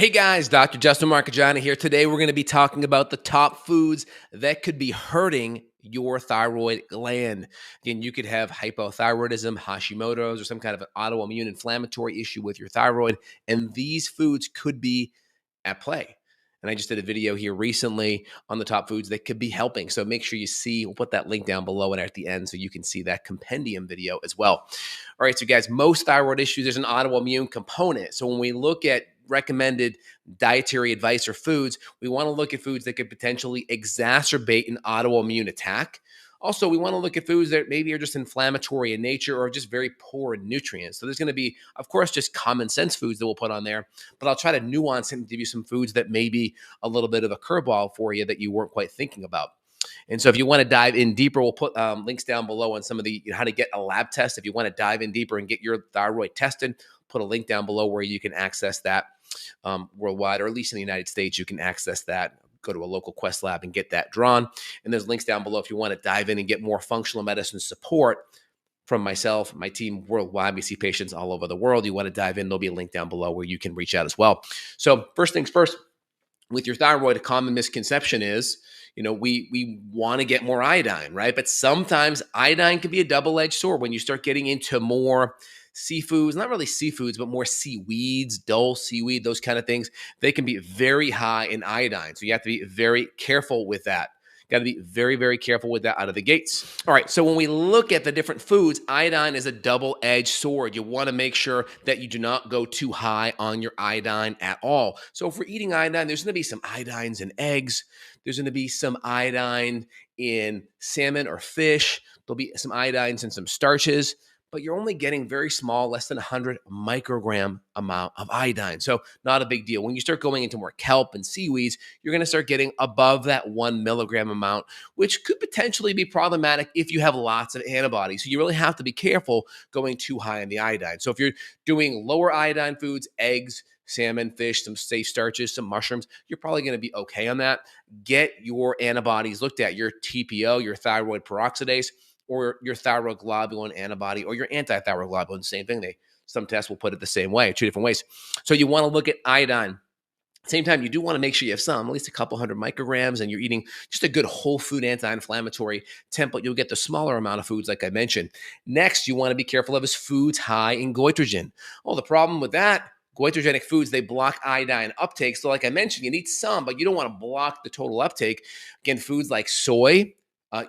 Hey guys, Dr. Justin Marchegiani here. Today we're going to be talking about the top foods that could be hurting your thyroid gland. Again, you could have hypothyroidism, Hashimotos, or some kind of an autoimmune inflammatory issue with your thyroid, and these foods could be at play. And I just did a video here recently on the top foods that could be helping. So make sure you see, we'll put that link down below and at the end so you can see that compendium video as well. All right, so guys, most thyroid issues, there's an autoimmune component. So when we look at recommended dietary advice or foods, we want to look at foods that could potentially exacerbate an autoimmune attack. Also, we want to look at foods that maybe are just inflammatory in nature or just very poor in nutrients. So there's going to be, of course, just common sense foods that we'll put on there, but I'll try to nuance and give you some foods that may be a little bit of a curveball for you that you weren't quite thinking about. And so if you want to dive in deeper, we'll put links down below on some of the how to get a lab test. If you want to dive in deeper and get your thyroid tested, put a link down below where you can access that worldwide, or at least in the United States, you can access that. Go to a local Quest lab and get that drawn. And there's links down below if you want to dive in and get more functional medicine support from myself, my team worldwide. We see patients all over the world. You want to dive in, there'll be a link down below where you can reach out as well. So first things first, with your thyroid, a common misconception is, we want to get more iodine, right? But sometimes iodine can be a double-edged sword when you start getting into more seafoods, not really seafoods, but more seaweeds, dull seaweed, those kind of things. They can be very high in iodine. So you have to be very careful with that. Got to be very, very careful with that out of the gates. All right, so when we look at the different foods, iodine is a double-edged sword. You want to make sure that you do not go too high on your iodine at all. So if we're eating iodine, there's going to be some iodines in eggs. There's going to be some iodine in salmon or fish. There'll be some iodines in some starches, but you're only getting very small, less than 100 microgram amount of iodine. So not a big deal. When you start going into more kelp and seaweeds, you're going to start getting above that 1 milligram amount, which could potentially be problematic if you have lots of antibodies. So you really have to be careful going too high in the iodine. So if you're doing lower iodine foods, eggs, salmon, fish, some safe starches, some mushrooms, you're probably going to be okay on that. Get your antibodies looked at, your TPO, your thyroid peroxidase, or your thyroid globulin antibody, or your anti-thyroid globulin, same thing. Some tests will put it the same way, two different ways. So you want to look at iodine. Same time, you do want to make sure you have some, at least a couple hundred micrograms, and you're eating just a good whole food anti-inflammatory template. You'll get the smaller amount of foods like I mentioned. Next, you want to be careful of is foods high in goitrogen. Oh, the problem with that, goitrogenic foods, they block iodine uptake. So like I mentioned, you need some, but you don't want to block the total uptake. Again, foods like soy,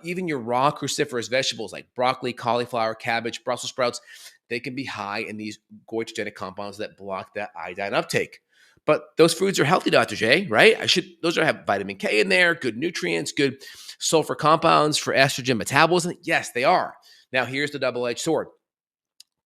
even your raw cruciferous vegetables like broccoli, cauliflower, cabbage, Brussels sprouts, they can be high in these goitrogenic compounds that block that iodine uptake. But those foods are healthy, Dr. J, right? Those have vitamin K in there, good nutrients, good sulfur compounds for estrogen metabolism. Yes, they are. Now, here's the double-edged sword.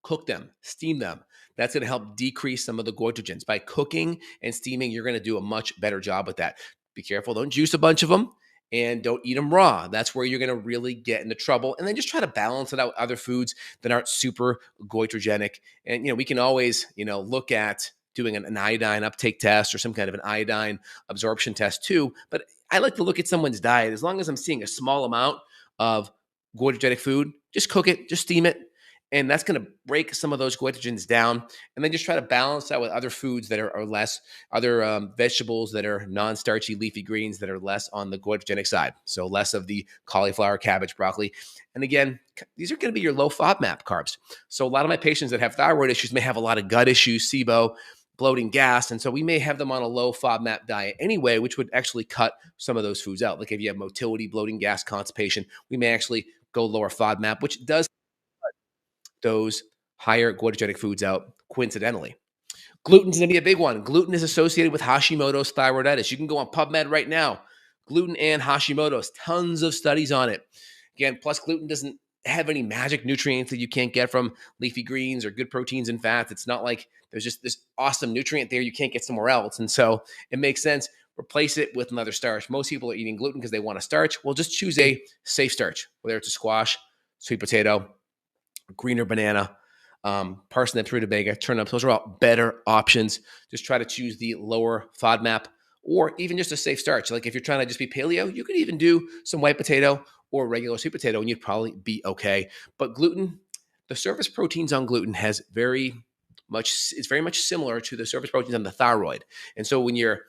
Cook them, steam them. That's going to help decrease some of the goitrogens. By cooking and steaming, you're going to do a much better job with that. Be careful, don't juice a bunch of them. And don't eat them raw. That's where you're going to really get into trouble. And then just try to balance it out with other foods that aren't super goitrogenic. And, we can always, look at doing an iodine uptake test or some kind of an iodine absorption test too. But I like to look at someone's diet. As long as I'm seeing a small amount of goitrogenic food, just cook it, just steam it. And that's going to break some of those goitrogens down. And then just try to balance that with other foods that are less, other vegetables that are non-starchy leafy greens that are less on the goitrogenic side. So less of the cauliflower, cabbage, broccoli. And again, these are going to be your low FODMAP carbs. So a lot of my patients that have thyroid issues may have a lot of gut issues, SIBO, bloating, gas. And so we may have them on a low FODMAP diet anyway, which would actually cut some of those foods out. Like if you have motility, bloating, gas, constipation, we may actually go lower FODMAP, which does those higher goitrogenic foods out coincidentally. Gluten's going to be a big one. Gluten is associated with Hashimoto's thyroiditis. You can go on PubMed right now. Gluten and Hashimoto's, tons of studies on it. Again, plus gluten doesn't have any magic nutrients that you can't get from leafy greens or good proteins and fats. It's not like there's just this awesome nutrient there you can't get somewhere else. And so it makes sense. Replace it with another starch. Most people are eating gluten because they want a starch. Well, just choose a safe starch, whether it's a squash, sweet potato, greener banana, parsnip, rutabaga, turnips. Those are all better options. Just try to choose the lower FODMAP or even just a safe starch. Like if you're trying to just be paleo, you could even do some white potato or regular sweet potato and you'd probably be okay. But gluten, the surface proteins on gluten has very it's very much similar to the surface proteins on the thyroid. And so when your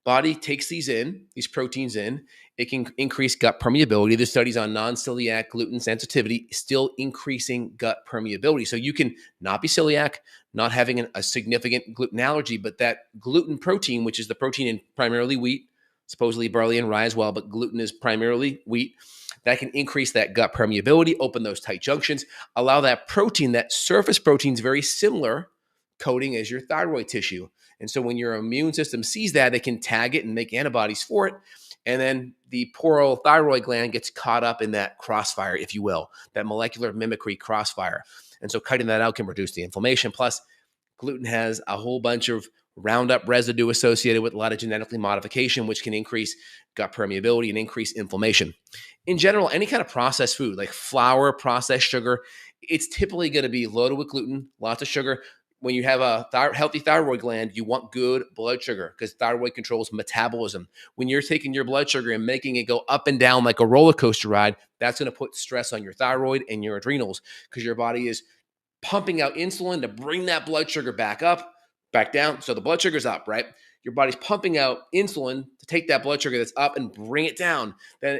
body takes these proteins in, it can increase gut permeability. There's studies on non-celiac gluten sensitivity, still increasing gut permeability. So you can not be celiac, not having a significant gluten allergy, but that gluten protein, which is the protein in primarily wheat, supposedly barley and rye as well, but gluten is primarily wheat, that can increase that gut permeability, open those tight junctions, allow that protein, that surface protein is very similar coating as your thyroid tissue. And so when your immune system sees that, they can tag it and make antibodies for it. And then the poor old thyroid gland gets caught up in that crossfire, if you will, that molecular mimicry crossfire. And so cutting that out can reduce the inflammation. Plus, gluten has a whole bunch of Roundup residue associated with a lot of genetically modification, which can increase gut permeability and increase inflammation. In general, any kind of processed food like flour, processed sugar, it's typically going to be loaded with gluten, lots of sugar. When you have a healthy thyroid gland, you want good blood sugar because thyroid controls metabolism. When you're taking your blood sugar and making it go up and down like a roller coaster ride, that's going to put stress on your thyroid and your adrenals because your body is pumping out insulin to bring that blood sugar back up, back down. So the blood sugar's up, right? Your body's pumping out insulin to take that blood sugar that's up and bring it down. Then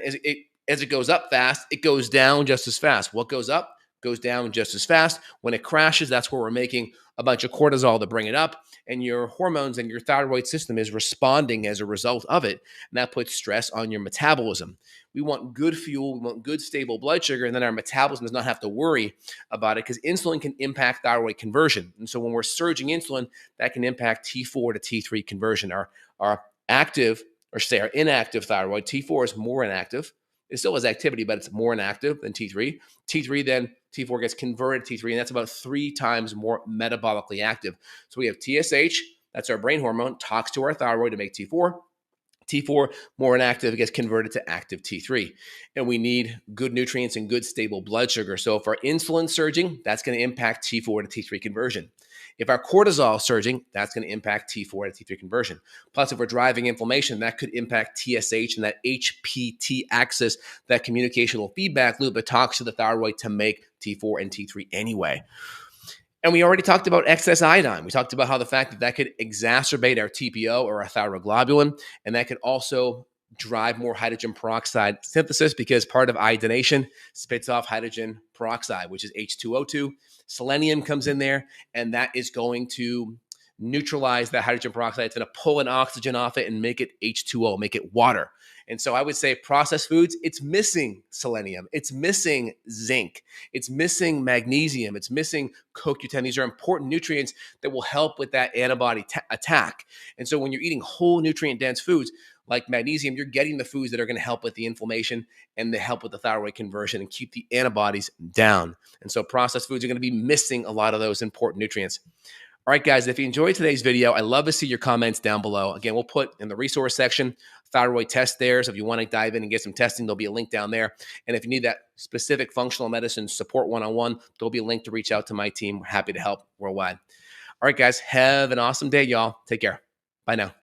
as it goes up fast, it goes down just as fast. What goes up goes down just as fast. When it crashes, that's where we're making a bunch of cortisol to bring it up, and your hormones and your thyroid system is responding as a result of it, and that puts stress on your metabolism. We want good fuel, we want good stable blood sugar, and then our metabolism does not have to worry about it because insulin can impact thyroid conversion. And so when we're surging insulin, that can impact T4 to T3 conversion. Our active, or say our inactive thyroid, T4 is more inactive. It still has activity, but it's more inactive than T3. T3 then, T4 gets converted to T3, and that's about 3 times more metabolically active. So we have TSH, that's our brain hormone, talks to our thyroid to make T4. T4, more inactive, gets converted to active T3. And we need good nutrients and good stable blood sugar. So if our insulin's surging, that's going to impact T4 to T3 conversion. If our cortisol is surging, that's going to impact T4 to T3 conversion. Plus, if we're driving inflammation, that could impact TSH and that HPT axis, that communicational feedback loop that talks to the thyroid to make T4 and T3 anyway. And we already talked about excess iodine. We talked about how the fact that that could exacerbate our TPO or our thyroglobulin, and that could also drive more hydrogen peroxide synthesis because part of iodination spits off hydrogen peroxide, which is H2O2. Selenium comes in there, and that is going to neutralize that hydrogen peroxide. It's going to pull an oxygen off it and make it H2O, make it water. And so I would say processed foods, it's missing selenium, it's missing zinc, it's missing magnesium, it's missing CoQ10. These are important nutrients that will help with that antibody attack. And so when you're eating whole nutrient-dense foods like magnesium, you're getting the foods that are going to help with the inflammation and to help with the thyroid conversion and keep the antibodies down. And so processed foods are going to be missing a lot of those important nutrients. All right, guys, if you enjoyed today's video, I'd love to see your comments down below. Again, we'll put in the resource section thyroid test there. So if you want to dive in and get some testing, there'll be a link down there. And if you need that specific functional medicine support one-on-one, there'll be a link to reach out to my team. We're happy to help worldwide. All right, guys, have an awesome day, y'all. Take care. Bye now.